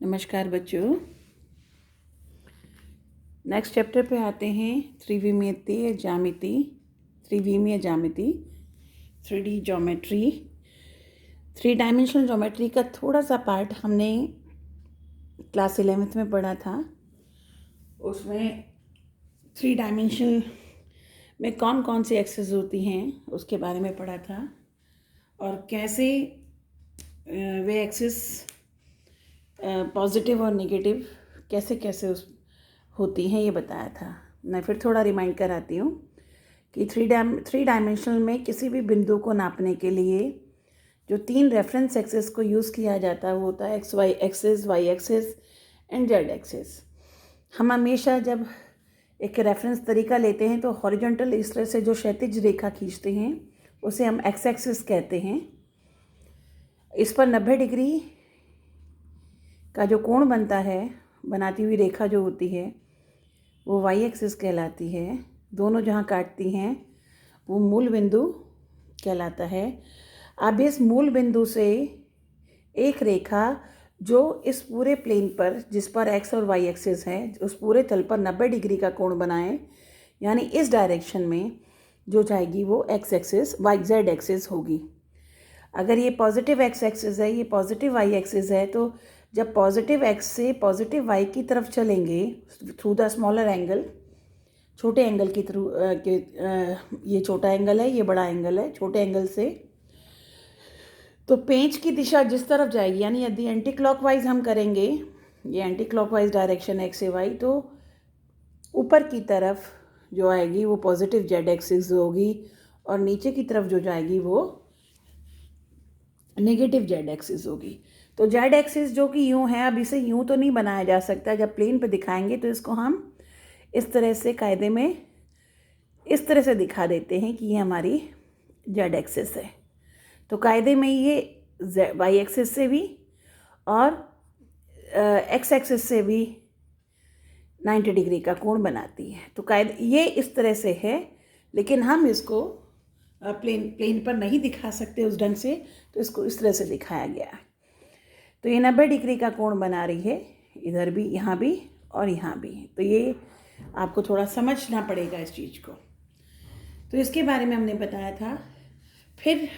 नमस्कार बच्चों। Next chapter पे आते हैं त्रिविमीय ज्यामिति 3D ज्योमेट्री। 3 डायमेंशनल ज्योमेट्री का थोड़ा सा पार्ट हमने क्लास 11th में पढ़ा था। उसमें 3 डायमेंशनल में कौन कौन सी एक्सेस होती हैं उसके बारे में पढ़ा था और कैसे वे एक्सेस पॉजिटिव और नेगेटिव कैसे कैसे उस होती हैं ये बताया था। मैं फिर थोड़ा रिमाइंड कराती हूँ कि थ्री डायमेंशनल में किसी भी बिंदु को नापने के लिए जो 3 रेफरेंस एक्सेस को यूज़ किया जाता है वो होता है x y axes, y axes and z axes. हम हमेशा जब एक रेफरेंस तरीका लेते हैं तो हॉरिजॉन्टल इस तरह से जो क्षैतिज रेखा खींचते हैं उसे हम एक्स एक्सिस कहते हैं। इस पर 90 डिग्री का जो कोण बनता है, बनाती हुई रेखा जो होती है वो वाई एक्सिस कहलाती है। दोनों जहाँ काटती हैं वो मूल बिंदु कहलाता है। अब इस मूल बिंदु से एक रेखा जो इस पूरे प्लेन पर जिस पर एक्स और वाई एक्सिस है उस पूरे तल पर 90 डिग्री का कोण बनाए, यानी इस डायरेक्शन में जो जाएगी वो x axis y z axis होगी। अगर ये पॉजिटिव एक्स एक्सिस है, ये पॉजिटिव वाई एक्सिस है, तो जब पॉजिटिव एक्स से पॉजिटिव वाई की तरफ चलेंगे थ्रू द स्मॉलर एंगल, छोटे एंगल की थ्रू ये छोटा एंगल है, ये बड़ा एंगल है, छोटे एंगल से तो पेंच की दिशा जिस तरफ जाएगी, यानी यदि एंटी क्लॉकवाइज हम करेंगे, ये एंटी क्लॉकवाइज डायरेक्शन एक्स से वाई, तो ऊपर की तरफ जो आएगी वो पॉजिटिव जेड एक्सिस होगी और नीचे की तरफ जो जाएगी वो नेगेटिव जेड एक्सिस होगी। तो जेड एक्सिस जो कि यूँ है, अब इसे यूँ तो नहीं बनाया जा सकता। जब प्लेन पे दिखाएंगे तो इसको हम इस तरह से कायदे में इस तरह से दिखा देते हैं कि ये हमारी जेड एक्सिस है। तो कायदे में ये वाई एक्सिस से भी और एक्स एक्सिस से भी 90 डिग्री का कोण बनाती है। तो कायदे ये इस तरह से है, लेकिन हम इसको प्लेन पर नहीं दिखा सकते उस ढंग से, तो इसको इस तरह से दिखाया गया है। तो ये 90 डिग्री का कोण बना रही है, इधर भी, यहाँ भी और यहाँ भी। तो ये आपको थोड़ा समझना पड़ेगा इस चीज़ को। तो इसके बारे में हमने बताया था। फिर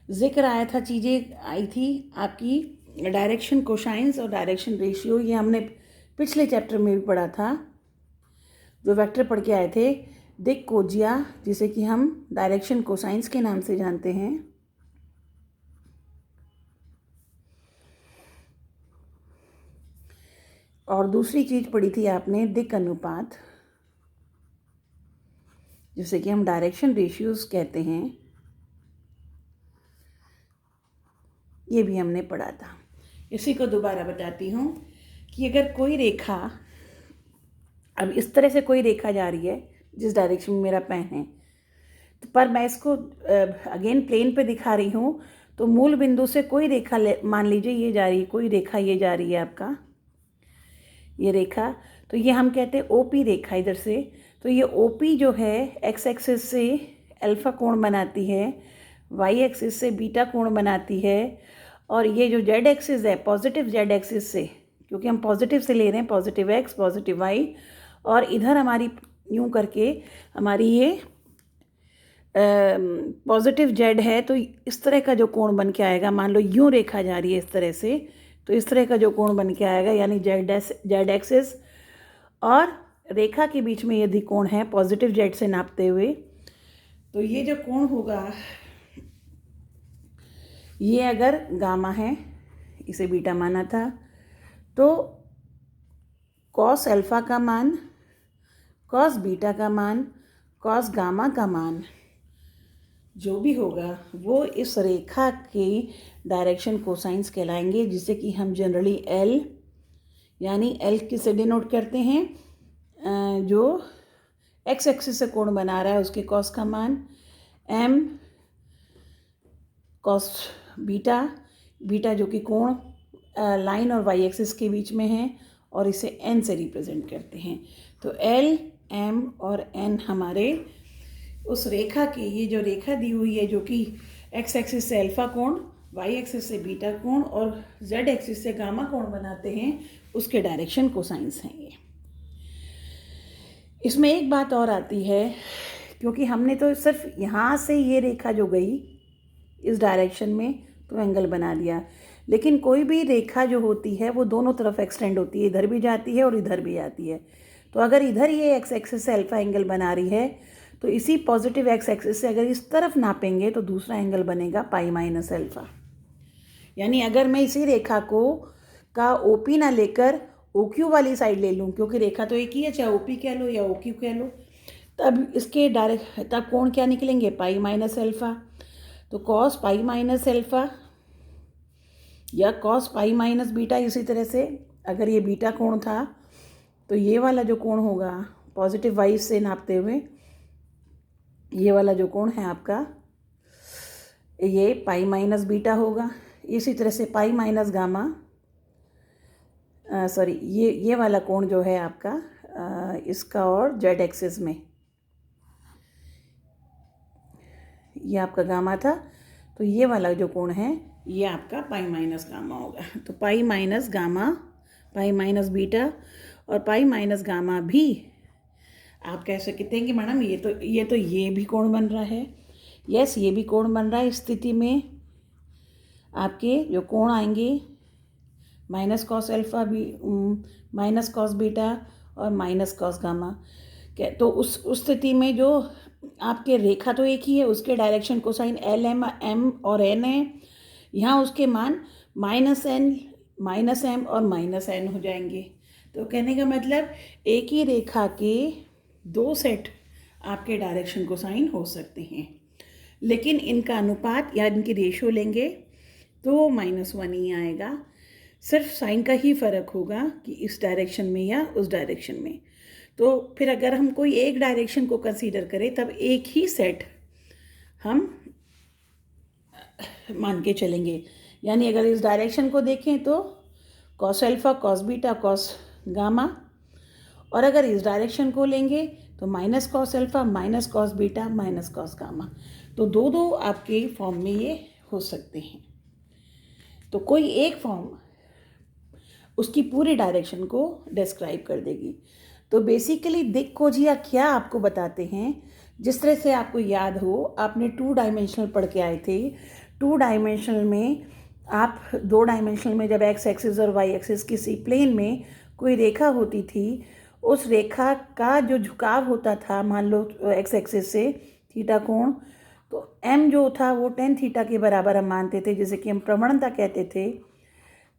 जिक्र आया था, चीज़ें आई थी आपकी डायरेक्शन कोसाइंस और डायरेक्शन रेशियो। ये हमने पिछले चैप्टर में भी पढ़ा था, जो वेक्टर पढ़ के आए थे, दिक कोजिया, जिसे कि हम डायरेक्शन कोसाइंस के नाम से जानते हैं। और दूसरी चीज़ पढ़ी थी आपने दिक अनुपात, जिसे कि हम डायरेक्शन रेशियोज कहते हैं। ये भी हमने पढ़ा था। इसी को दोबारा बताती हूँ कि अगर कोई रेखा, अब इस तरह से कोई रेखा जा रही है जिस डायरेक्शन में मेरा पेन है, तो पर मैं इसको अगेन प्लेन पे दिखा रही हूँ, तो मूल बिंदु से कोई रेखा मान लीजिए ये जा रही है, कोई रेखा ये जा रही है आपका, ये रेखा, तो ये हम कहते हैं ओपी रेखा इधर से। तो ये ओपी जो है एक्स एक्सिस से अल्फा कोण बनाती है, वाई एक्सिस से बीटा कोण बनाती है, और ये जो जेड एक्सिस है पॉजिटिव जेड एक्सिस से, क्योंकि हम पॉजिटिव से ले रहे हैं, पॉजिटिव एक्स पॉजिटिव वाई, और इधर हमारी यूँ करके हमारी ये पॉजिटिव जेड है, तो इस तरह का जो कोण बन के आएगा, मान लो यूँ रेखा जा रही है इस तरह से, तो इस तरह का जो कोण बन के आएगा, यानी जेड एक्सिस और रेखा के बीच में यदि कोण है पॉजिटिव जेड से नापते हुए, तो ये जो कोण होगा, ये अगर गामा है, इसे बीटा माना था, तो कॉस अल्फा का मान, कॉस बीटा का मान, कॉस गामा का मान जो भी होगा वो इस रेखा के डायरेक्शन कोसाइंस कहलाएंगे, जिसे कि हम जनरली एल, यानी एल किसे डिनोट करते हैं, जो एक्स एक्सिस से कोण बना रहा है उसके कॉस का मान, एम कॉस बीटा, बीटा जो कि कोण लाइन और वाई एक्सिस के बीच में है, और इसे एन से रिप्रेजेंट करते हैं। तो एल, एम और एन हमारे उस रेखा की, ये जो रेखा दी हुई है जो कि एक्स एक्सिस से अल्फा कोण वाई एक्सिस से बीटा कोण और जेड एक्सिस से गामा कोण बनाते हैं, उसके डायरेक्शन कोसाइंस हैं ये। इसमें एक बात और आती है, क्योंकि हमने तो सिर्फ यहाँ से ये रेखा जो गई इस डायरेक्शन में तो एंगल बना दिया, लेकिन कोई भी रेखा जो होती है वो दोनों तरफ एक्सटेंड होती है, इधर भी जाती है और इधर भी आती है। तो अगर इधर ये एक्स एक्सिस से अल्फा एंगल बना रही है, तो इसी पॉजिटिव एक्स एक्सिस से अगर इस तरफ नापेंगे तो दूसरा एंगल बनेगा पाई माइनस अल्फा। यानी अगर मैं इसी रेखा को का ओ पी ना लेकर ओ क्यू वाली साइड ले लूँ, क्योंकि रेखा तो एक ही है, चाहे ओ पी कह लो या ओ क्यू कह लो, तब इसके डायरेक्ट तब कोण क्या निकलेंगे, पाई माइनस अल्फा। तो कॉस पाई माइनस अल्फा या कॉस पाई माइनस बीटा। इसी तरह से अगर ये बीटा कोण था तो ये वाला जो कोण होगा पॉजिटिव वाई से नापते हुए, ये वाला जो कोण है आपका, ये पाई माइनस बीटा होगा। इसी तरह से पाई माइनस गामा, सॉरी ये वाला कोण जो है आपका इसका और जेड एक्सिस में, ये आपका गामा था, तो ये वाला जो कोण है ये आपका पाई माइनस गामा होगा। तो pi minus gamma, pi minus beta और पाई माइनस गामा भी आप कह सकते हैं कि मैडम ये भी कोण बन रहा है। यस, ये भी कोण बन रहा है। इस स्थिति में आपके जो कोण आएंगे माइनस कॉस अल्फा भी, माइनस कॉस बीटा और माइनस कॉस गामा। तो उस स्थिति में जो आपके रेखा तो एक ही है, उसके डायरेक्शन कोसाइन एल एम और एन है। यहाँ उसके मान माइनस एन, माइनस एम और माइनस एन हो जाएंगे। तो कहने का मतलब एक ही रेखा के दो सेट आपके डायरेक्शन कोसाइन हो सकते हैं, लेकिन इनका अनुपात या इनकी रेशो लेंगे तो -1 ही आएगा। सिर्फ साइन का ही फ़र्क होगा कि इस डायरेक्शन में या उस डायरेक्शन में। तो फिर अगर हम कोई एक डायरेक्शन को कंसीडर करें तब एक ही सेट हम मान के चलेंगे। यानी अगर इस डायरेक्शन को देखें तो cos alpha, cos beta, cos gamma, और अगर इस डायरेक्शन को लेंगे तो minus cos alpha, minus cos beta, minus cos gamma. तो दो आपके फॉर्म में ये हो सकते हैं। तो कोई एक फॉर्म उसकी पूरी डायरेक्शन को डिस्क्राइब कर देगी। तो बेसिकली दिक् खोजिया क्या आपको बताते हैं, जिस तरह से आपको याद हो, आपने 2 डायमेंशनल पढ़ के आए थे। 2 डायमेंशनल में आप 2 डायमेंशनल में जब एक्स एक्सिस और वाई एक्सिस किसी प्लेन में कोई रेखा होती थी, उस रेखा का जो झुकाव होता था, मान लो एक्स एक्सिस से थीटा कोण, तो एम जो था वो tan थीटा के बराबर हम मानते थे, जिसे कि हम प्रवणता कहते थे।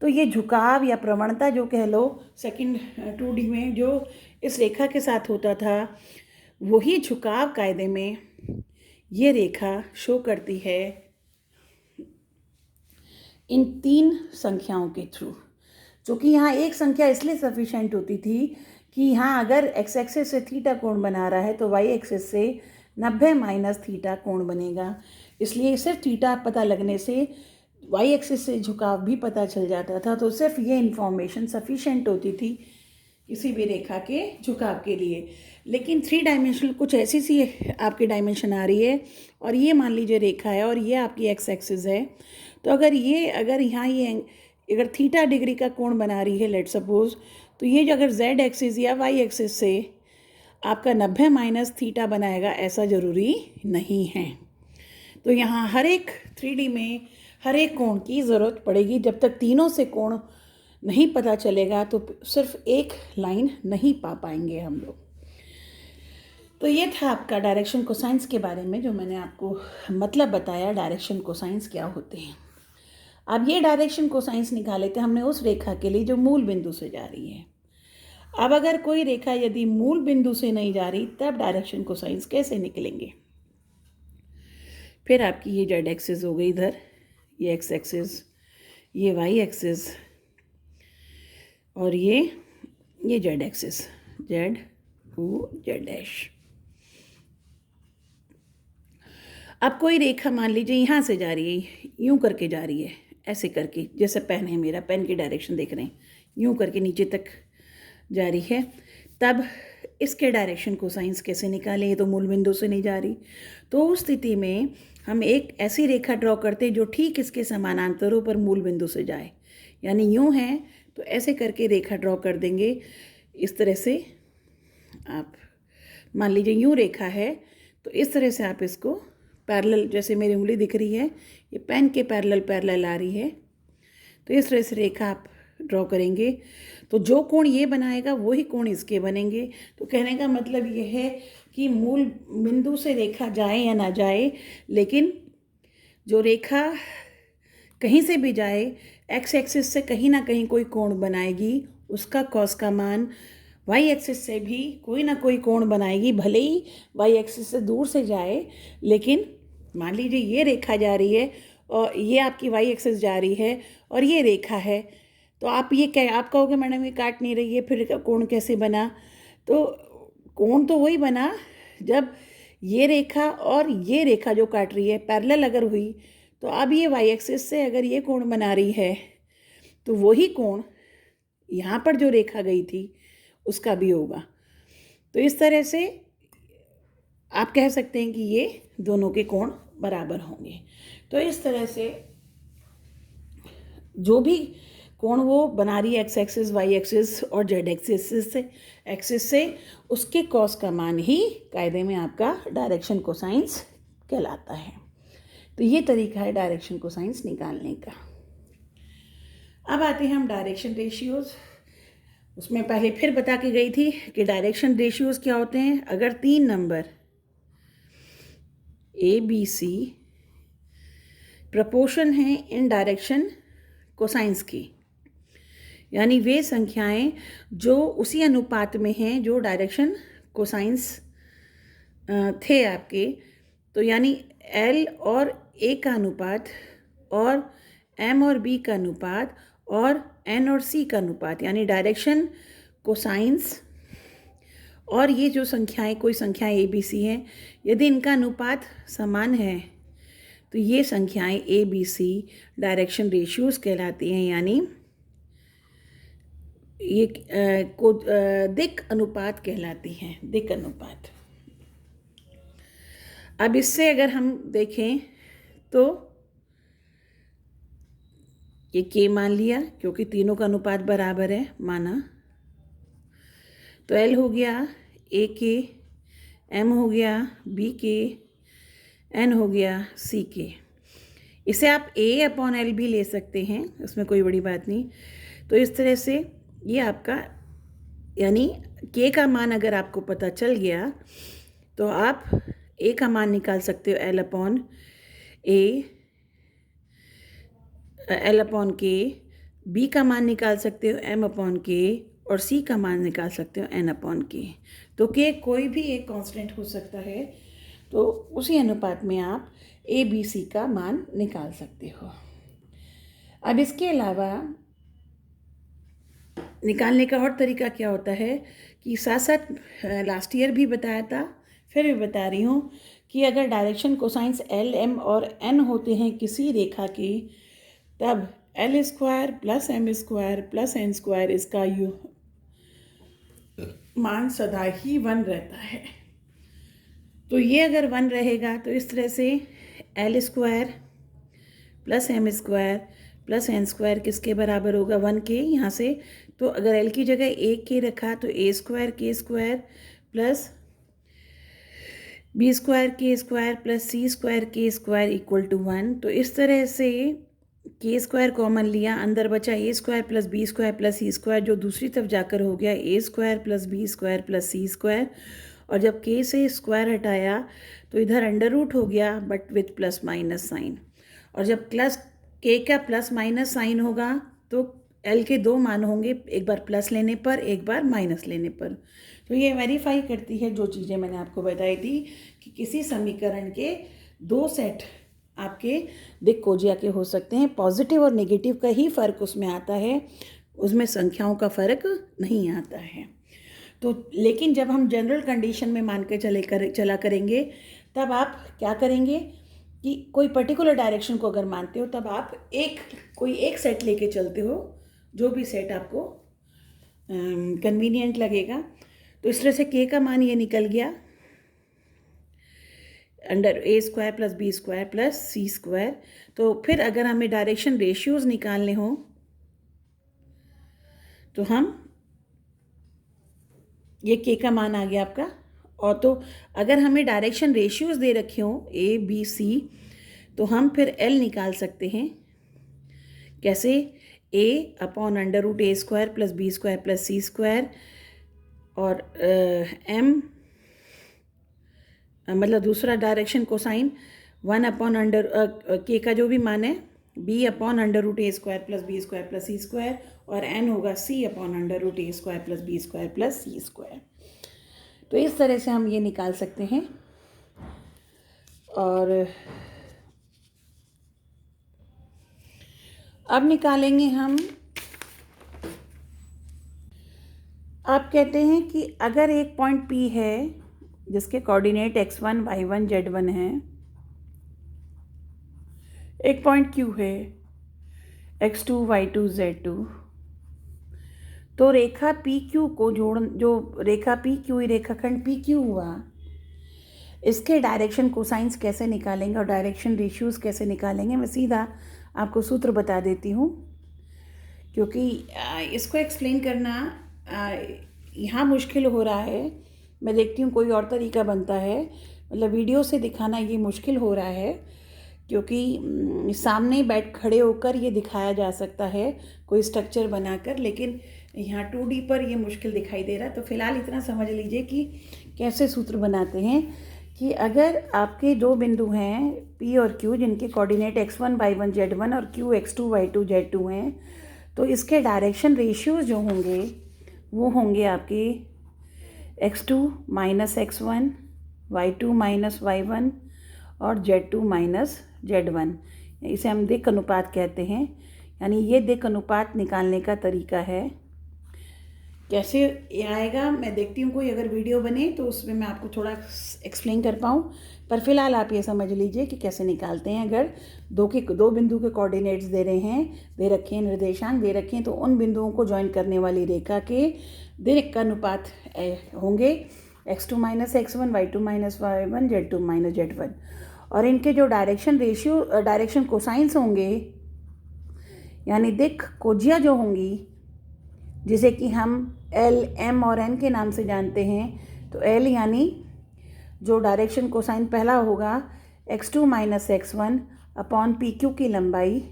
तो ये झुकाव या प्रवणता जो कह लो सेकंड 2D में जो इस रेखा के साथ होता था, वही झुकाव कायदे में ये रेखा शो करती है इन 3 संख्याओं के थ्रू। क्योंकि यहाँ एक संख्या इसलिए सफिशेंट होती थी कि यहाँ अगर एक्स एक्सिस से थीटा कोण बना रहा है तो वाई एक्सिस से 90 माइनस थीटा कोण बनेगा। इसलिए सिर्फ थीटा पता लगने से वाई एक्सिस से झुकाव भी पता चल जाता था। तो सिर्फ ये इन्फॉर्मेशन सफिशेंट होती थी किसी भी रेखा के झुकाव के लिए। लेकिन 3 डायमेंशनल कुछ ऐसी सी आपकी डायमेंशन आ रही है, और ये मान लीजिए रेखा है और ये आपकी एक्स एक्सिस है। तो अगर यहाँ ये अगर थीटा डिग्री का कोण बना रही है लेट सपोज, तो ये जो अगर जेड एक्सिस या वाई एक्सिस से आपका 90 माइनस थीटा बनाएगा, ऐसा ज़रूरी नहीं है। तो यहाँ हर एक 3D में हर एक कोण की ज़रूरत पड़ेगी। जब तक तीनों से कोण नहीं पता चलेगा तो सिर्फ एक लाइन नहीं पा पाएंगे हम लोग। तो ये था आपका डायरेक्शन कोसाइंस के बारे में, जो मैंने आपको मतलब बताया डायरेक्शन कोसाइंस क्या होते हैं। अब ये डायरेक्शन कोसाइंस निकाले थे हमने उस रेखा के लिए जो मूल बिंदु से जा रही है। अब अगर कोई रेखा यदि मूल बिंदु से नहीं जा रही, तब डायरेक्शन कोसाइंस कैसे निकलेंगे। फिर आपकी ये जेड एक्सिस हो गई इधर, ये एक्स एक्सिस, ये वाई एक्सिस, और ये z axis, z O z dash. अब कोई रेखा मान लीजिए यहाँ से जा रही है, यूँ करके जा रही है, ऐसे करके, जैसे पेन है मेरा, पेन की डायरेक्शन देख रहे हैं, यूँ करके नीचे तक जा रही है। तब इसके डायरेक्शन कोसाइंस कैसे निकालें, ये तो मूल बिंदु से नहीं जा रही। तो उस स्थिति में हम एक ऐसी रेखा ड्रॉ करते हैं जो ठीक इसके समानांतरों पर मूल बिंदु से जाए। यानी यूँ है तो ऐसे करके रेखा ड्रॉ कर देंगे। इस तरह से आप मान लीजिए यूँ रेखा है तो इस तरह से आप इसको पैरेलल, जैसे मेरी उंगली दिख रही है ये पेन के पैरेलल आ रही है, तो इस तरह से रेखा आप ड्रॉ करेंगे तो जो कोण ये बनाएगा वही कोण इसके बनेंगे। तो कहने का मतलब ये है कि मूल बिंदु से रेखा जाए या ना जाए, लेकिन जो रेखा कहीं से भी जाए एक्स एक्सिस से कहीं ना कहीं कोई कोण बनाएगी, उसका कॉस का मान वाई एक्सिस से भी कोई ना कोई कोण बनाएगी, भले ही वाई एक्सिस से दूर से जाए। लेकिन मान लीजिए ये रेखा जा रही है और ये आपकी वाई एक्सिस जा रही है और ये रेखा है, तो आप कहोगे मैडम ये काट नहीं रही है, फिर कोण कैसे बना? तो कोण तो वही बना जब ये रेखा और ये रेखा जो काट रही है पैरेलल अगर हुई, तो अब ये वाई एक्सिस से अगर ये कोण बना रही है तो वही कोण यहाँ पर जो रेखा गई थी उसका भी होगा। तो इस तरह से आप कह सकते हैं कि ये दोनों के कोण बराबर होंगे। तो इस तरह से जो भी कोण वो बना रही है एक्स एक्सिस, वाई एक्सिस और जेड एक्सिस से उसके कॉस का मान ही कायदे में आपका डायरेक्शन कोसाइंस कहलाता है। तो ये तरीका है डायरेक्शन कोसाइंस निकालने का। अब आते हैं हम डायरेक्शन रेशियोज़। उसमें पहले फिर बता के गई थी कि डायरेक्शन रेशियोज़ क्या होते हैं। अगर 3 number a b c proportion हैं इन डायरेक्शन कोसाइंस की, यानी वे संख्याएं जो उसी अनुपात में हैं जो डायरेक्शन कोसाइंस थे आपके, तो यानी एल और ए का अनुपात और एम और बी का अनुपात और एन और सी का अनुपात, यानी डायरेक्शन कोसाइंस और ये जो संख्याएं, कोई संख्याएं ए बी सी हैं, यदि इनका अनुपात समान है तो ये संख्याएं a b c direction ratios कहलाती हैं, यानी ये दिक् अनुपात कहलाती हैं, दिक् अनुपात। अब इससे अगर हम देखें तो ये के मान लिया क्योंकि तीनों का अनुपात बराबर है माना, तो एल हो गया ए के, एम हो गया बी के, एन हो गया सी के। इसे आप ए अपॉन एल भी ले सकते हैं, उसमें कोई बड़ी बात नहीं। तो इस तरह से ये आपका, यानी के का मान अगर आपको पता चल गया तो आप ए का मान निकाल सकते हो एल अपॉन के, बी का मान निकाल सकते हो एम अपॉन के और सी का मान निकाल सकते हो एन अपॉन के। तो के कोई भी एक कांस्टेंट हो सकता है, तो उसी अनुपात में आप ए बी सी का मान निकाल सकते हो। अब इसके अलावा निकालने का और तरीका क्या होता है कि साथ साथ लास्ट ईयर भी बताया था, फिर भी बता रही हूँ कि अगर डायरेक्शन कोसाइंस एल एम और एन होते हैं किसी रेखा की, तब l square plus m square plus n square इसका मान सदा ही 1 रहता है। तो ये अगर 1 रहेगा तो इस तरह से l square plus m square plus n square किसके बराबर होगा? 1 के। यहाँ से तो अगर एल की जगह ए के रखा तो ए स्क्वायर के स्क्वायर प्लस बी स्क्वायर के स्क्वायर प्लस सी स्क्वायर के स्क्वायर इक्वल टू 1। तो इस तरह से के स्क्वायर कॉमन लिया, अंदर बचा a square plus b square plus c square, जो दूसरी तरफ जाकर हो गया a square plus b square plus c square. और जब के से स्क्वायर हटाया तो इधर अंडर रूट हो गया but with plus minus sign. और जब प्लस के का प्लस माइनस साइन होगा तो एल के 2 मान होंगे, एक बार प्लस लेने पर एक बार माइनस लेने पर। तो ये वेरीफाई करती है जो चीज़ें मैंने आपको बताई थी कि किसी समीकरण के 2 सेट आपके दिक्कोजिया के हो सकते हैं। पॉजिटिव और नेगेटिव का ही फ़र्क उसमें आता है, उसमें संख्याओं का फ़र्क नहीं आता है। तो लेकिन जब हम जनरल कंडीशन में मान के चला करेंगे तब आप क्या करेंगे कि कोई पर्टिकुलर डायरेक्शन को अगर मानते हो तब आप कोई एक सेट लेके चलते हो, जो भी सेट आपको कन्वीनियंट लगेगा। तो इस तरह से के का मान ये निकल गया under a square plus b square plus c square. तो फिर अगर हमें डायरेक्शन रेशियोज़ निकालने हो तो हम, ये के का मान आ गया आपका। और तो अगर हमें डायरेक्शन रेशियोज़ दे रखे हों ए बी सी, तो हम फिर एल निकाल सकते हैं। कैसे? A upon under root a square plus b square plus c square, और एम मतलब दूसरा डायरेक्शन कोसाइन 1 अपॉन अंडर के का जो भी मान है b upon under root a square plus b square plus c square, और एन होगा c upon under root a square plus b square plus c square. तो इस तरह से हम ये निकाल सकते हैं। और अब निकालेंगे हम, आप कहते हैं कि अगर एक पॉइंट P है जिसके कोऑर्डिनेट x1 y1 z1 है, एक पॉइंट Q है x2 y2 z2, तो रेखा PQ को जो रेखा PQ रेखाखंड PQ हुआ, इसके डायरेक्शन कोसाइंस कैसे निकालेंगे और डायरेक्शन रेशियोज़ कैसे निकालेंगे, मैं सीधा आपको सूत्र बता देती हूँ, क्योंकि इसको एक्सप्लेन करना यहाँ मुश्किल हो रहा है। मैं देखती हूँ कोई और तरीका बनता है, मतलब वीडियो से दिखाना ये मुश्किल हो रहा है, क्योंकि सामने बैठ खड़े होकर ये दिखाया जा सकता है कोई स्ट्रक्चर बनाकर, लेकिन यहाँ 2D पर ये मुश्किल दिखाई दे रहा है। तो फिलहाल इतना समझ लीजिए कि कैसे सूत्र बनाते हैं कि अगर आपके दो बिंदु हैं P और Q जिनके कोऑर्डिनेट x1 y1 z1 और Q x2 y2 z2 हैं, तो इसके डायरेक्शन रेशियोज़ जो होंगे वो होंगे आपके x2 minus x1, y2 minus y1 और z2 माइनस z1। इसे हम दिक् अनुपात कहते हैं। यानी ये दिक् अनुपात निकालने का तरीका है। कैसे ये आएगा मैं देखती हूँ, कोई अगर वीडियो बने तो उसमें मैं आपको थोड़ा एक्सप्लेन कर पाऊँ, पर फिलहाल आप ये समझ लीजिए कि कैसे निकालते हैं। अगर दो बिंदु के कोऑर्डिनेट्स दे रखे हैं, निर्देशांक दे रखे हैं, तो उन बिंदुओं को ज्वाइन करने वाली रेखा के दिक् अनुपात होंगे x2 minus x1, y2 minus y1, z2 minus z1, और इनके जो डायरेक्शन कोसाइंस होंगे, यानी दिक् कोजियाँ जो होंगी, जिसे कि हम L, M और N के नाम से जानते हैं। तो L यानी जो डायरेक्शन कोसाइन पहला होगा x2 minus x1 upon PQ की लंबाई,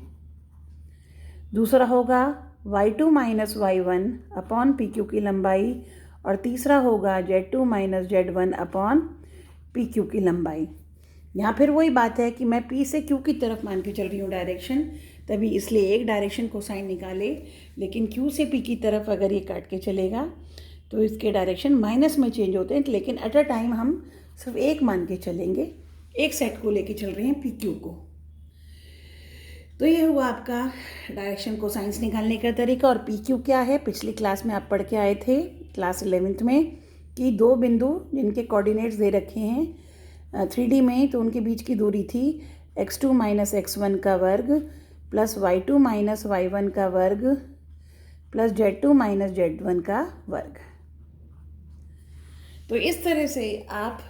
दूसरा होगा y2 minus y1 upon PQ की लंबाई, और तीसरा होगा z2 minus z1 upon PQ की लंबाई। यहाँ फिर वही बात है कि मैं P से Q की तरफ मान के चल रही हूँ डायरेक्शन, तभी इसलिए एक डायरेक्शन कोसाइन निकाले, लेकिन Q से P की तरफ अगर ये काट के चलेगा तो इसके डायरेक्शन माइनस में चेंज होते हैं, लेकिन एट अ टाइम हम सिर्फ एक मान के चलेंगे, एक सेट को लेके चल रहे हैं PQ को। तो ये हुआ आपका डायरेक्शन कोसाइंस निकालने का तरीका। और PQ क्या है, पिछली क्लास में आप पढ़ के आए थे क्लास 11th में, कि दो बिंदु जिनके कोऑर्डिनेट्स दे रखे हैं 3D में, तो उनके बीच की दूरी थी x2 माइनस x1 का वर्ग प्लस y2 माइनस y1 का वर्ग प्लस z2 माइनस z1 का वर्ग। तो इस तरह से आप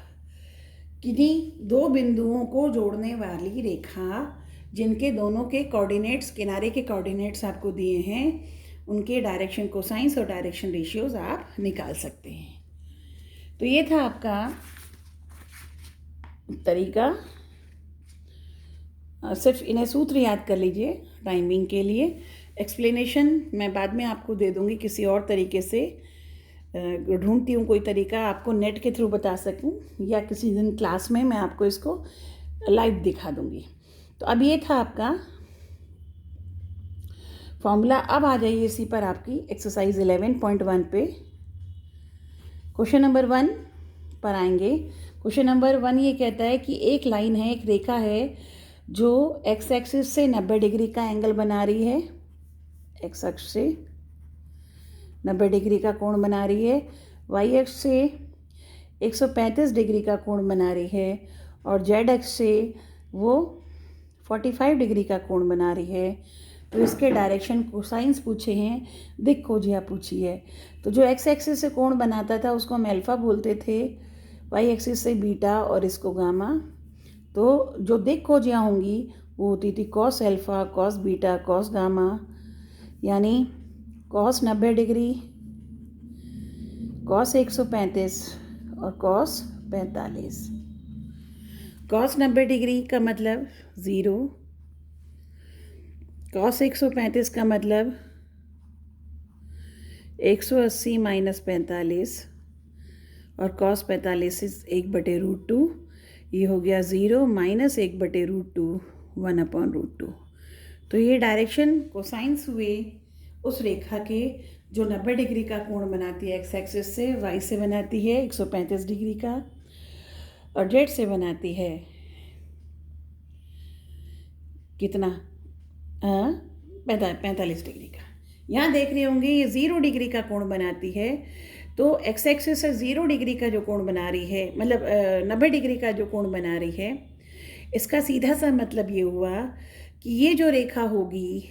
किन्हीं दो बिंदुओं को जोड़ने वाली रेखा जिनके दोनों के कोऑर्डिनेट्स, किनारे के कोऑर्डिनेट्स आपको दिए हैं, उनके डायरेक्शन कोसाइंस और डायरेक्शन रेशियोज आप निकाल सकते हैं। तो ये था आपका तरीका। सिर्फ इन्हें सूत्र याद कर लीजिए टाइमिंग के लिए। एक्सप्लेनेशन मैं बाद में आपको दे दूँगी किसी और तरीके से, ढूंढती हूँ कोई तरीका आपको नेट के थ्रू बता सकूँ, या किसी दिन क्लास में मैं आपको इसको लाइव दिखा दूँगी। तो अब ये था आपका फॉर्मूला। अब आ जाइए इसी पर आपकी एक्सरसाइज 11.1 पे। क्वेश्चन नंबर 1 पर आएंगे। क्वेश्चन नंबर 1 ये कहता है कि एक लाइन है, एक रेखा है जो एक्स एक्सिस से 90 डिग्री का एंगल बना रही है, एक्स अक्ष से 90 डिग्री का कोण बना रही है, वाई अक्ष से 135 डिग्री का कोण बना रही है, और जेड अक्ष से वो 45 डिग्री का कोण बना रही है। तो इसके डायरेक्शन कोसाइंस पूछे हैं, दिक् खोजिया पूछी है। तो जो एक्स एक्सिस से कोण बनाता था उसको हम अल्फा बोलते थे, वाई एक्सिस से बीटा और इसको गामा। तो जो दिक खोजियाँ होंगी वो होती थी cos alpha, cos beta, cos gamma, यानी कॉस 90 डिग्री, कॉस 135 और कॉस 45। कॉस 90 डिग्री का मतलब 0, कॉस 135 का मतलब 180 माइनस 45 और कॉस 45 1/√2, ये हो गया 0 माइनस 1/√2 1/√2। तो ये डायरेक्शन कोसाइंस हुए उस रेखा के जो 90 डिग्री का कोण बनाती है एक्स एक्सिस से, वाई से बनाती है 135 डिग्री का और जेड से बनाती है कितना 45 डिग्री का। यहाँ देख रहे होंगे ये 0 डिग्री का कोण बनाती है, तो एक्स एक्सिस से 0 डिग्री का जो कोण बना रही है, मतलब 90 डिग्री का जो कोण बना रही है, इसका सीधा सा मतलब ये हुआ कि ये जो रेखा होगी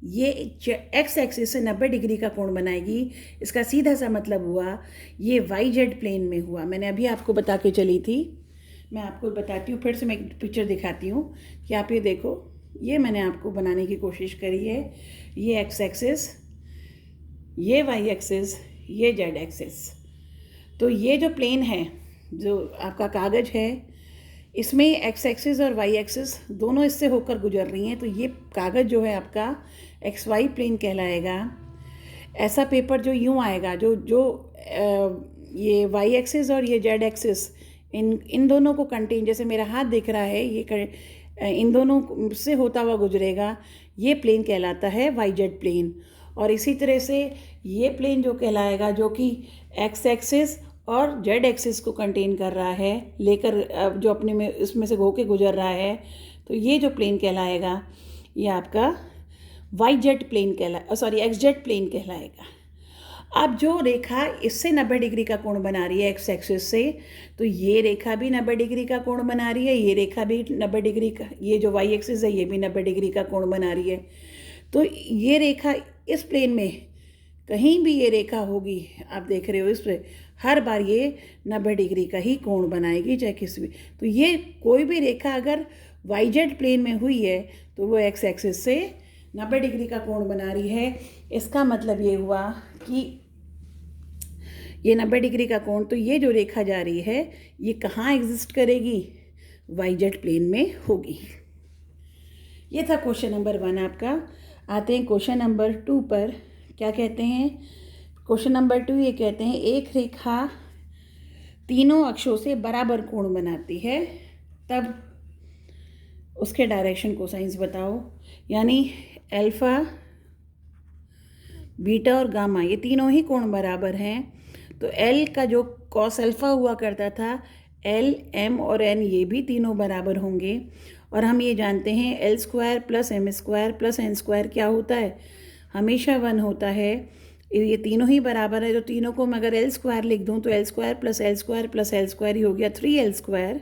ये एक्स एक्सिस से 90 डिग्री का कोण बनाएगी। इसका सीधा सा मतलब हुआ ये वाई जेड प्लेन में हुआ। मैंने अभी आपको बता के चली थी, मैं आपको बताती हूँ, फिर से मैं एक पिक्चर दिखाती हूँ कि आप ये देखो, ये मैंने आपको बनाने की कोशिश करी है। ये एक्स एक्सिस, ये वाई एक्सिस, ये जेड एक्सिस। तो ये जो प्लेन है, जो आपका कागज़ है, इसमें एक्स एक्सिस और वाई एक्सिस दोनों इससे होकर गुजर रही हैं। तो ये कागज़ जो है आपका एक्स वाई प्लेन कहलाएगा। ऐसा पेपर जो यूँ आएगा, ये वाई एक्सिस और ये जेड एक्सिस इन दोनों को कंटेन, जैसे मेरा हाथ दिख रहा है, ये इन दोनों से होता हुआ गुजरेगा, ये प्लेन कहलाता है वाई जेड प्लेन। और इसी तरह से ये प्लेन जो कहलाएगा, जो कि एक्स एक्सिस और जेड एक्सिस को कंटेन कर रहा है, लेकर जो अपने में इसमें से होके गुजर रहा है, तो ये जो प्लेन कहलाएगा ये आपका y z plane x z plane कहलाएगा। अब जो रेखा इससे 90 डिग्री का कोण बना रही है एक्स एक्सिस से, तो ये रेखा भी 90 डिग्री का कोण बना रही है, ये रेखा भी 90 डिग्री का, ये जो वाई एक्सिस है ये भी 90 डिग्री का कोण बना रही है। तो ये रेखा इस प्लेन में कहीं भी ये रेखा होगी, आप देख रहे हो इस पर हर बार ये 90 डिग्री का ही कोण बनाएगी, चाहे किसी भी। तो ये कोई भी रेखा अगर वाई जेड प्लेन में हुई है तो वो एक्स एक्सिस से 90 डिग्री का कोण बना रही है। इसका मतलब ये हुआ कि ये 90 डिग्री का कोण, तो ये जो रेखा जा रही है ये कहाँ एग्जिस्ट करेगी, वाई जेड प्लेन में होगी। ये था क्वेश्चन नंबर 1 आपका। आते हैं क्वेश्चन नंबर 2 पर। क्या कहते हैं क्वेश्चन नंबर 2? ये कहते हैं एक रेखा तीनों अक्षों से बराबर कोण बनाती है, तब उसके डायरेक्शन कोसाइंस बताओ। यानी अल्फ़ा, बीटा और गामा ये तीनों ही कोण बराबर हैं, तो एल का जो कॉस अल्फ़ा हुआ करता था, एल, एम और एन ये भी तीनों बराबर होंगे। और हम ये जानते हैं l square plus m square plus n square क्या होता है, हमेशा 1 होता है। ये तीनों ही बराबर है, तो तीनों को मैं अगर एल स्क्वायर लिख दूँ तो l square plus l square plus l square ही हो गया 3l स्क्वायर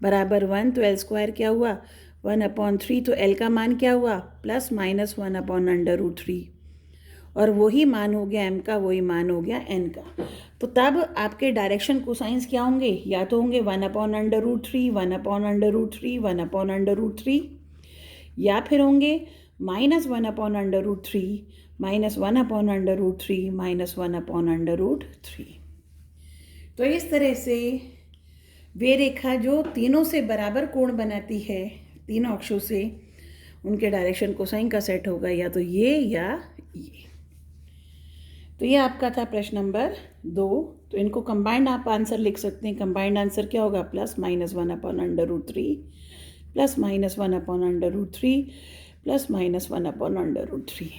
बराबर 1। तो एल स्क्वायर क्या हुआ 1/3, तो एल का मान क्या हुआ प्लस माइनस 1/√3, और वही मान हो गया एम का, वही मान हो गया एन का। तो तब आपके डायरेक्शन कोसाइंस क्या होंगे, या तो होंगे 1/√3 1/√3 1/√3, या फिर होंगे -1/√3 -1/√3 -1/√3। तो इस तरह से वे रेखा जो तीनों से बराबर कोण बनाती है, तीनों अक्षों से, उनके डायरेक्शन कोसाइन का सेट होगा या तो ये या ये। तो ये आपका था प्रश्न नंबर 2। तो इनको कंबाइंड आप आंसर लिख सकते हैं। कंबाइंड आंसर क्या होगा, +-1/√3 +-1/√3 +-1/√3।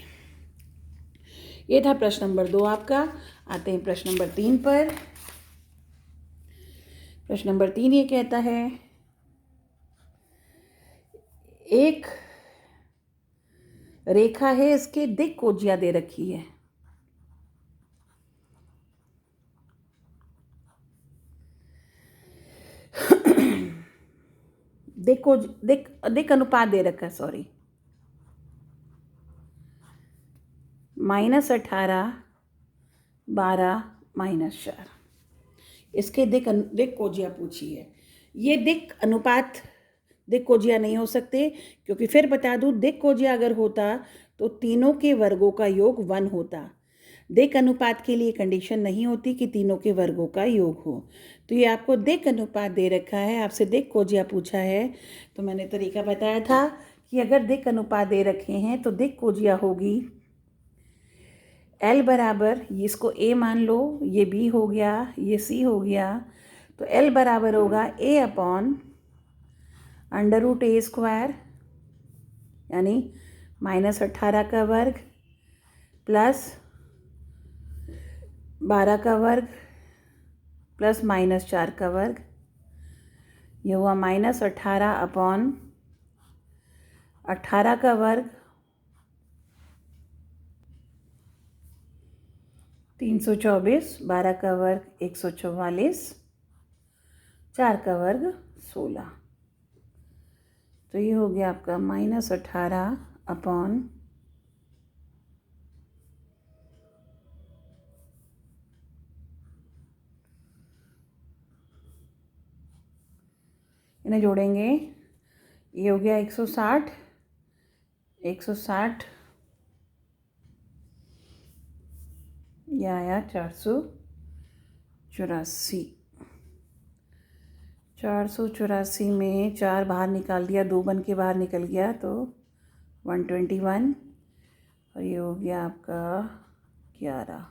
ये था प्रश्न नंबर 2 आपका। आते हैं प्रश्न नंबर 3 पर। प्रश्न नंबर 3 ये कहता है एक रेखा है, इसके दिक् कोजियाँ दे रखी है। दिक् अनुपात दे रखा है, सॉरी, -18 12 -4। इसके दिक् कोजियाँ पूछी है। ये दिक् अनुपात दिक् कोजिया नहीं हो सकते, क्योंकि फिर बता दूँ दिक् कोजिया अगर होता तो तीनों के वर्गों का योग 1 होता। दिक् अनुपात के लिए कंडीशन नहीं होती कि तीनों के वर्गों का योग हो। तो ये आपको दिक् अनुपात दे रखा है, आपसे दिक् कोजिया पूछा है, तो मैंने तरीका बताया था कि अगर दिक् अनुपात दे रखे हैं तो दिक् कोजिया होगी L बराबर, इसको A मान लो, ये B हो गया, ये C हो गया, तो L बराबर होगा A अपॉन √A² यानी -18 का वर्ग प्लस 12 का वर्ग प्लस -4 का वर्ग। ये हुआ -18 अपॉन 18 का वर्ग 324, 12 का वर्ग 144, 4 का वर्ग 16। तो ये हो गया आपका -18 अपॉन 1 इन्हें जोड़ेंगे, ये हो गया 160, 160 यह आया 484। 484 में 4 बाहर निकाल दिया, 2 बन के बाहर निकल गया तो 121, और ये हो गया आपका 11।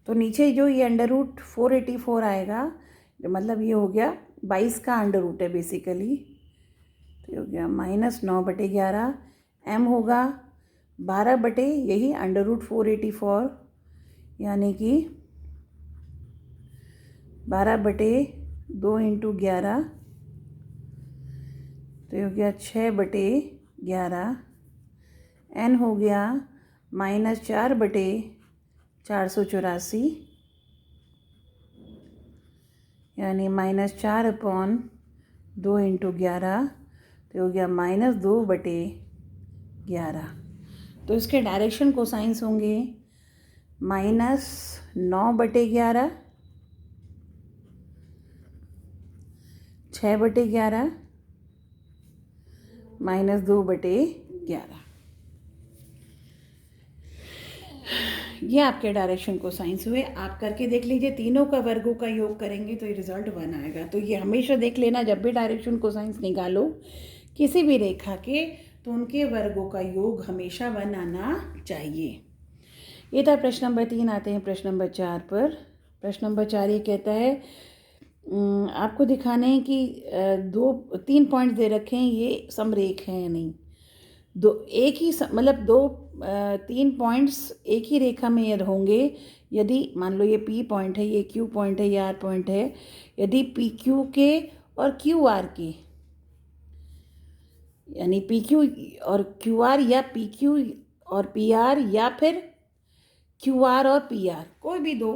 तो नीचे जो ये √484 आएगा, मतलब ये हो गया 22 का अंडर रूट है बेसिकली, तो ये हो गया -9/11। m होगा 12 यही √484 यानी कि 12/2 × 11, तो ये हो गया 6/11। n हो गया -4/484 यानी -4/2 × 11, तो हो गया -2/11। तो इसके डायरेक्शन कोसाइंस होंगे -9/11, 6/11, -2/11। ये आपके डायरेक्शन को साइंस हुए। आप करके देख लीजिए, तीनों का वर्गों का योग करेंगे तो ये रिजल्ट 1 आएगा। तो ये हमेशा देख लेना, जब भी डायरेक्शन को साइंस निकालो किसी भी रेखा के, तो उनके वर्गों का योग हमेशा 1 आना चाहिए। ये था प्रश्न नंबर 3। आते हैं प्रश्न नंबर 4 पर। प्रश्न नंबर 4 ये कहता है आपको दिखाना है कि 3 पॉइंट दे रखे हैं, ये समरेख हैं या नहीं। एक ही मतलब 3 पॉइंट्स एक ही रेखा में यदि होंगे, यदि मान लो ये P पॉइंट है, ये Q पॉइंट है, ये R पॉइंट है, यदि PQ के और QR के, यानी PQ और QR या PQ और PR या फिर QR और PR, कोई भी 2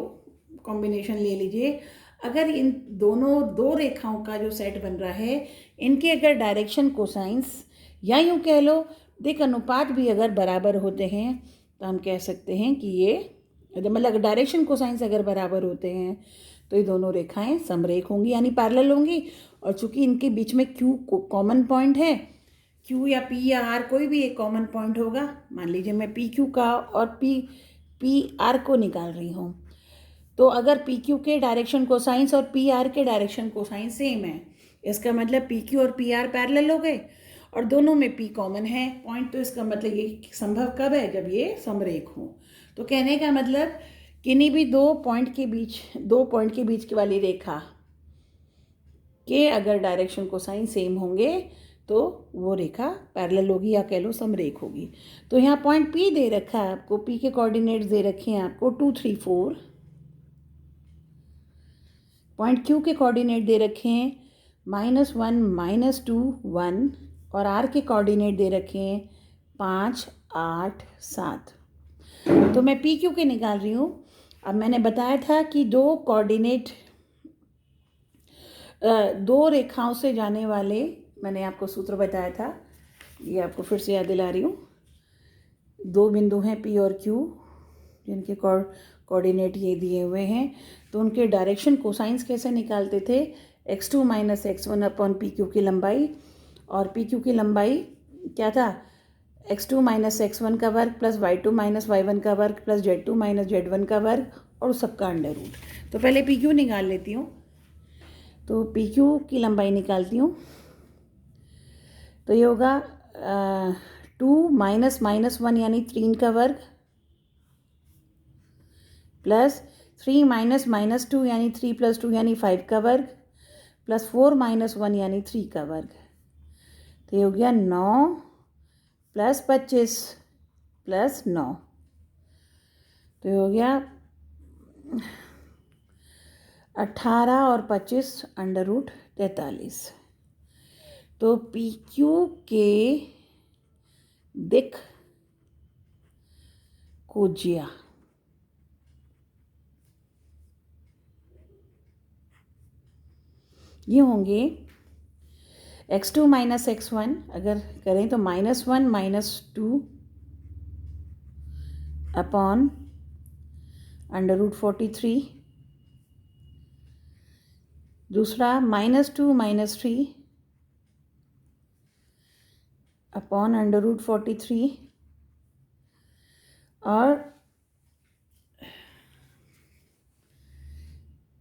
कॉम्बिनेशन ले लीजिए। अगर इन दोनों 2 रेखाओं का जो सेट बन रहा है, इनके अगर डायरेक्शन कोसाइंस या यूँ कह लो दिक् अनुपात भी अगर बराबर होते हैं, तो हम कह सकते हैं कि ये मतलब डायरेक्शन कोसाइंस अगर बराबर होते हैं तो ये दोनों रेखाएं समरेख होंगी, यानी पैरेलल होंगी। और चूंकि इनके बीच में Q कॉमन पॉइंट है, Q या P या R कोई भी एक कॉमन पॉइंट होगा। मान लीजिए मैं PQ का और PR को निकाल रही हूँ, तो अगर PQ के डायरेक्शन कोसाइंस और PR के डायरेक्शन कोसाइंस सेम है, इसका मतलब PQ और PR पैरेलल हो गए और दोनों में P कॉमन है पॉइंट। तो इसका मतलब ये संभव कब है, जब ये समरेख हो। तो कहने का मतलब किन्हीं भी 2 पॉइंट के बीच की वाली रेखा के अगर डायरेक्शन कोसाइंस सेम होंगे तो वो रेखा पैरेलल होगी या कह लो समरेख होगी। तो यहाँ पॉइंट P दे रखा है आपको, P के कोऑर्डिनेट्स दे रखे हैं आपको 2, 3, 4। पॉइंट Q के कोऑर्डिनेट दे रखे हैं -1, -2, 1, और R के कोऑर्डिनेट दे रखे हैं 5, 8, 7। तो मैं PQ के निकाल रही हूँ। अब मैंने बताया था कि 2 कोऑर्डिनेट 2 रेखाओं से जाने वाले, मैंने आपको सूत्र बताया था, ये आपको फिर से याद दिला रही हूँ। 2 बिंदु हैं P और Q, जिनके कोऑर्डिनेट ये दिए हुए हैं। तो उनके डायरेक्शन कोसाइंस कैसे निकालते थे, x2 minus x1 upon P Q की लंबाई, और पी क्यू की लंबाई क्या था, x2 माइनस x1 का वर्ग प्लस y2 माइनस y1 का वर्ग प्लस z2 माइनस z1 का वर्ग और उस सबका अंडर रूट। तो पहले पी क्यू निकाल लेती हूँ। तो पी क्यू की लंबाई निकालती हूँ, तो ये होगा 2 माइनस माइनस 1 यानी 3 का वर्ग प्लस 3 माइनस माइनस 2 यानी 3 प्लस 2 यानी 5 का वर्ग प्लस 4 माइनस 1 यानी 3 का वर्ग। तो ये हो गया 9 प्लस 25 प्लस 9, तो ये हो गया 18 और 25 अंडर रूट 43। तो पी क्यू के दिक कोजिया ये होंगे x2 माइनस x1 अगर करें तो -1 -2 अपॉन अंडर रूट 43, दूसरा -2 -3 अपॉन अंडर रूट 43, और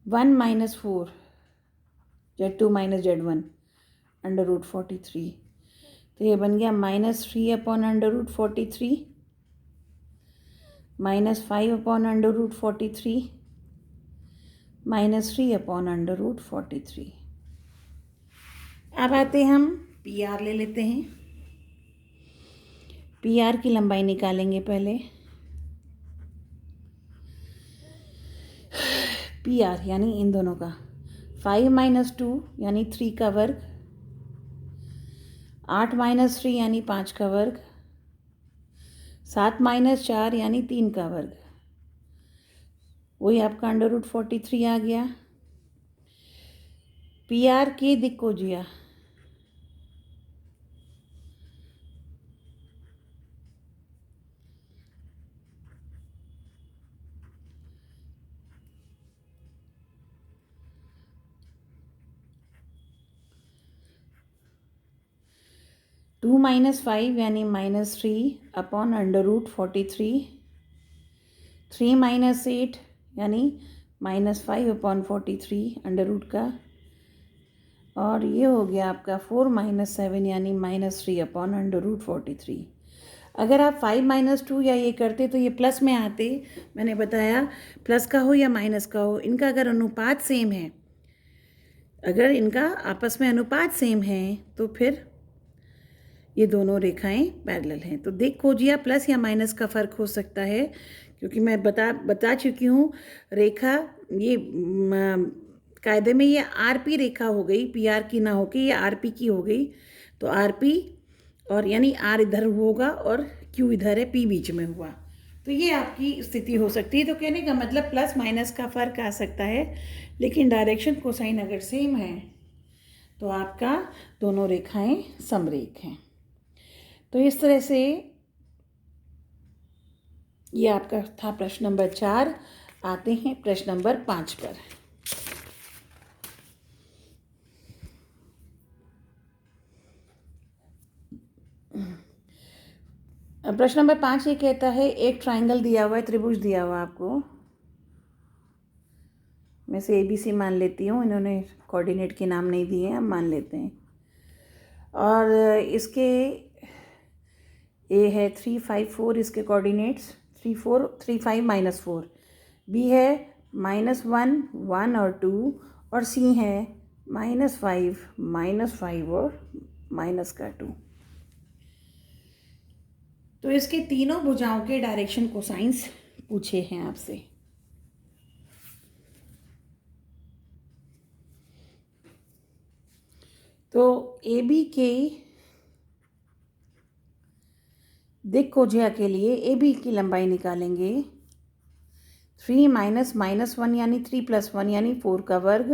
1 minus 4 z2 minus z1 under root 43। तो ये बन गया -3 upon under root 43 -5 upon under root 43 -3 upon under root 43। अब आते हम पी आर ले लेते हैं। पी आर की लंबाई निकालेंगे पहले। पी आर यानी इन दोनों का 5 माइनस 2 यानी 3 का वर्ग, 8 माइनस 3 यानी 5 का वर्ग, 7 माइनस 4 यानी 3 का वर्ग, वही आपका अंडर रूट 43 आ गया। पी आर के दिक कोजिया 2 माइनस 5 यानी -3 अपॉन अंडर रूट 43, 3 माइनस 8 यानी -5 अपॉन 43 अंडर रूट का, और ये हो गया आपका 4 माइनस 7 यानी -3 अपॉन अंडर रूट 43। अगर आप 5 माइनस 2 या ये करते तो ये प्लस में आते। मैंने बताया प्लस का हो या माइनस का हो, इनका अगर अनुपात सेम है, अगर इनका आपस में अनुपात सेम है तो फिर ये दोनों रेखाएं पैरेलल हैं। तो दिक खोजिया प्लस या माइनस का फ़र्क हो सकता है, क्योंकि मैं बता चुकी हूँ रेखा ये कायदे में ये आरपी रेखा हो गई, पीआर की ना होके ये आरपी की हो गई। तो आरपी और यानी आर इधर होगा और क्यू इधर है, पी बीच में हुआ, तो ये आपकी स्थिति हो सकती है। तो कहने का मतलब प्लस माइनस का फ़र्क आ सकता है, लेकिन डायरेक्शन कोसाइन अगर सेम है तो आपका दोनों रेखाएं समरेख हैं। तो इस तरह से ये आपका था प्रश्न नंबर 4। आते हैं प्रश्न नंबर 5 पर। प्रश्न नंबर 5 ये कहता है एक ट्रायंगल दिया हुआ है, त्रिभुज दिया हुआ आपको, मैं से ABC मान लेती हूँ, इन्होंने कोऑर्डिनेट के नाम नहीं दिए हैं, हम मान लेते हैं। और इसके A है 3 5 4, इसके कोऑर्डिनेट्स 3 4 3 5 -4, B है -1 1 और 2, और C है -5 -5 और -2। तो इसके तीनों भुजाओं के डायरेक्शन कोसाइंस पूछे हैं आपसे। तो AB के दिक कोजिया के लिए AB की लंबाई निकालेंगे। 3 माइनस -1 यानी 3 + 1 यानी 4 का वर्ग,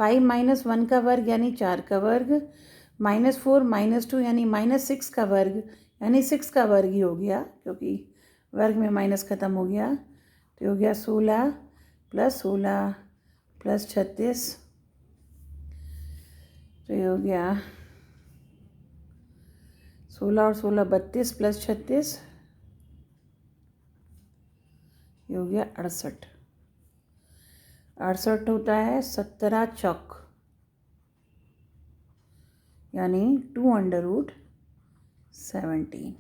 5 - 1 का वर्ग यानी 4 का वर्ग, -4 - 2 यानी -6 का वर्ग यानी 6 का वर्ग ही हो गया, क्योंकि वर्ग में माइनस ख़त्म हो गया। तो हो गया 16 + 16 + 36 तो ये हो गया 16 और 16 32 प्लस 36, ये हो गया 68। 68 होता है 17 चौक, यानी 2√17।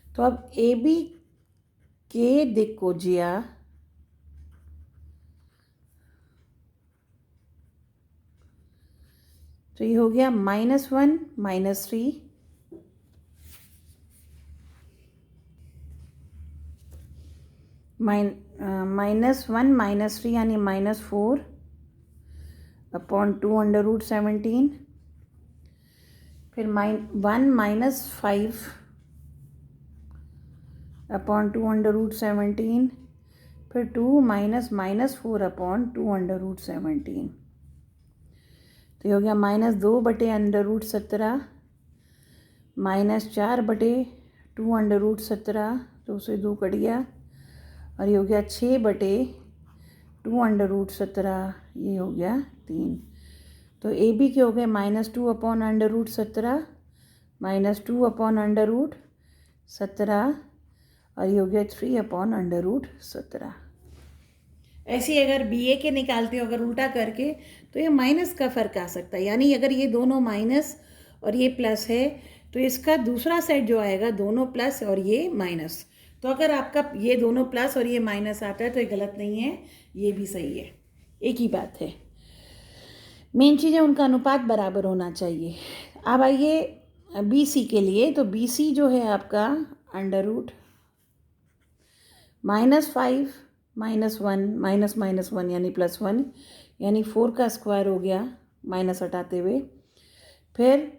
तो अब ए बी के दिक्कोजिया तो ये हो गया -1 -3 -1 -3 यानी -4 अपॉन 2√17, फिर 1 -5 अपॉन 2√17, फिर 2 -4 अपॉन 2√17। तो ये हो गया -2/√17 -4/2√17, तो उसे 2 कट गया, और ये हो गया 6/2√17, ये हो गया 3। तो ए बी के हो गए -2 अपॉन √17 -2 अपॉन √17, और ये हो गया 3 अपॉन √17। ऐसे अगर बी ए के निकालते हो अगर उल्टा करके, तो ये माइनस का फ़र्क आ सकता है, यानी अगर ये दोनों माइनस और ये प्लस है तो इसका दूसरा सेट जो आएगा दोनों प्लस और ये माइनस। तो अगर आपका ये दोनों प्लस और ये माइनस आता है तो ये गलत नहीं है, ये भी सही है, एक ही बात है। मेन चीज़ है उनका अनुपात बराबर होना चाहिए। अब आइए बी सी के लिए, तो बी सी जो है आपका √-5 -1 -1 यानी +1, यानी 4 का स्क्वायर हो गया माइनस हटाते हुए, फिर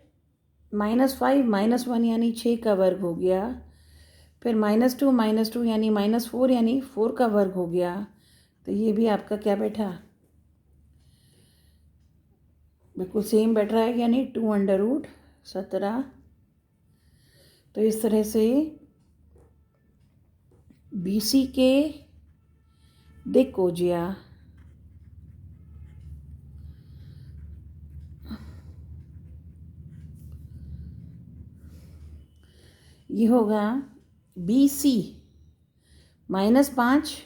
-5 -1 यानी 6 का वर्ग हो गया, फिर -2 यानी -4 यानी 4 का वर्ग हो गया। तो ये भी आपका क्या बैठा, बिल्कुल सेम बैठ रहा है, यानी 2√17। तो इस तरह से बी सी के दिक्कोजिया ये होगा बी सी -5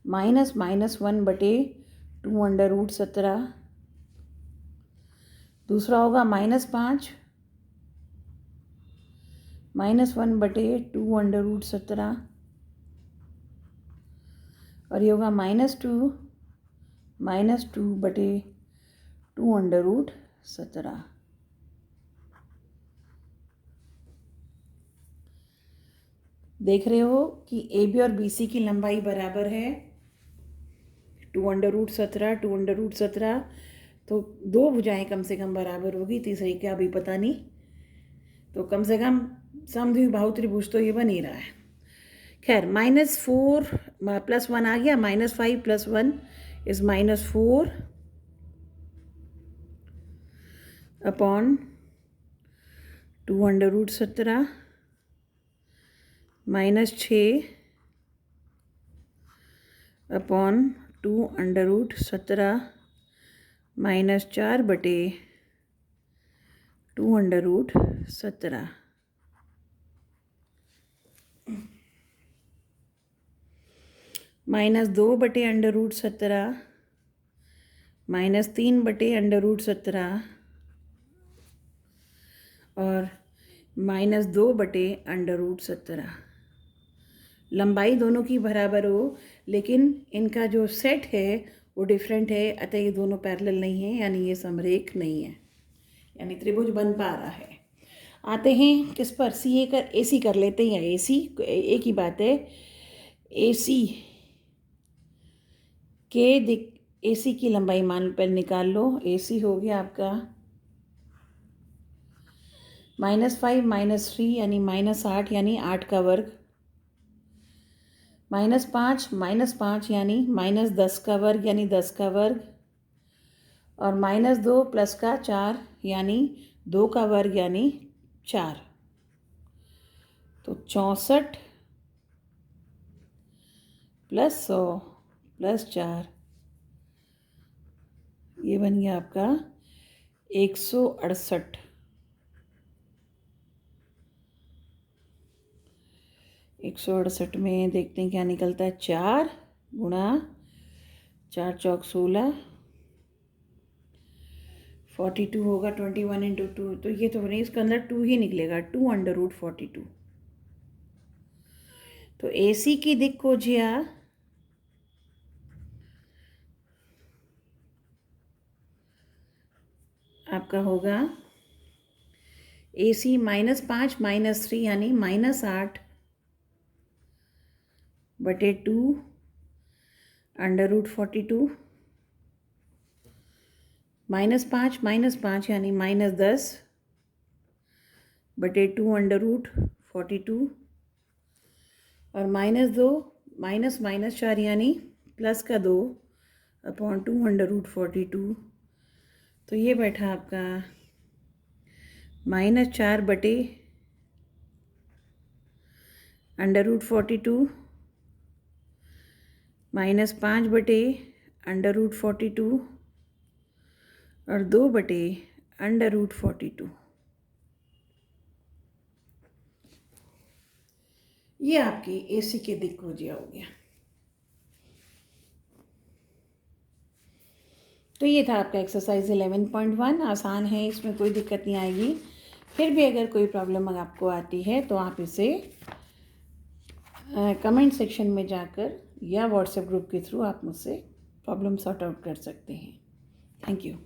-1/2√17, दूसरा होगा -5 -1/2√17, और ये होगा -2/2√17। देख रहे हो कि ए बी और बी सी की लंबाई बराबर है 2√17 2√17, तो दो भुजाएं कम से कम बराबर होगी, तीसरी क्या अभी पता नहीं, तो कम से कम समद्विबाहु त्रिभुज तो ये बन ही रहा है। खैर -4 +1 आ गया, -5 + 1 इज -4 अपॉन 2√17 -6 अपॉन 2√17 -4/2√17। -2/√17 -3/√17 और -2/√17। लंबाई दोनों की बराबर हो, लेकिन इनका जो सेट है वो डिफरेंट है, अतः ये दोनों पैरेलल नहीं है, यानी ये समरेख नहीं है, यानी त्रिभुज बन पा रहा है। आते हैं किस पर, सी ए कर ए सी कर लेते हैं, या ए सी एक ही बात है। ए सी के ए सी की लंबाई मान पर निकाल लो। ए सी हो गया आपका -5 -3 यानी -8 यानी 8 का वर्ग, -5 -5 यानी -10 का वर्ग यानी 10 का वर्ग, और -2 + का 4 यानी 2 का वर्ग यानी 4। तो 64 + 100 + 4 ये बन गया आपका 168। 168 में देखते हैं क्या निकलता है। 4 गुणा 4 चौक 16, 42 होगा। 21 इंटू 2, तो ये तो नहीं, इसके अंदर 2 ही निकलेगा। 2√42। तो AC की दिक् खोजिए आपका होगा AC -5 -3 यानी -8 बटे 2 √42, -5 -5 यानी -10 बटे 2 √42, और -2 -4 यानी +2 अपॉन 2 √42। तो ये बैठा आपका -4 बटे √42, -5 बटे √42 और 2 बटे √42। ये आपकी AC के दिक् खोजिया हो गया। तो ये था आपका एक्सरसाइज 11.1। आसान है, इसमें कोई दिक्कत नहीं आएगी। फिर भी अगर कोई प्रॉब्लम आपको आती है तो आप इसे कमेंट सेक्शन में जाकर या व्हाट्सएप ग्रुप के थ्रू आप मुझसे प्रॉब्लम सॉर्ट आउट कर सकते हैं। Thank you.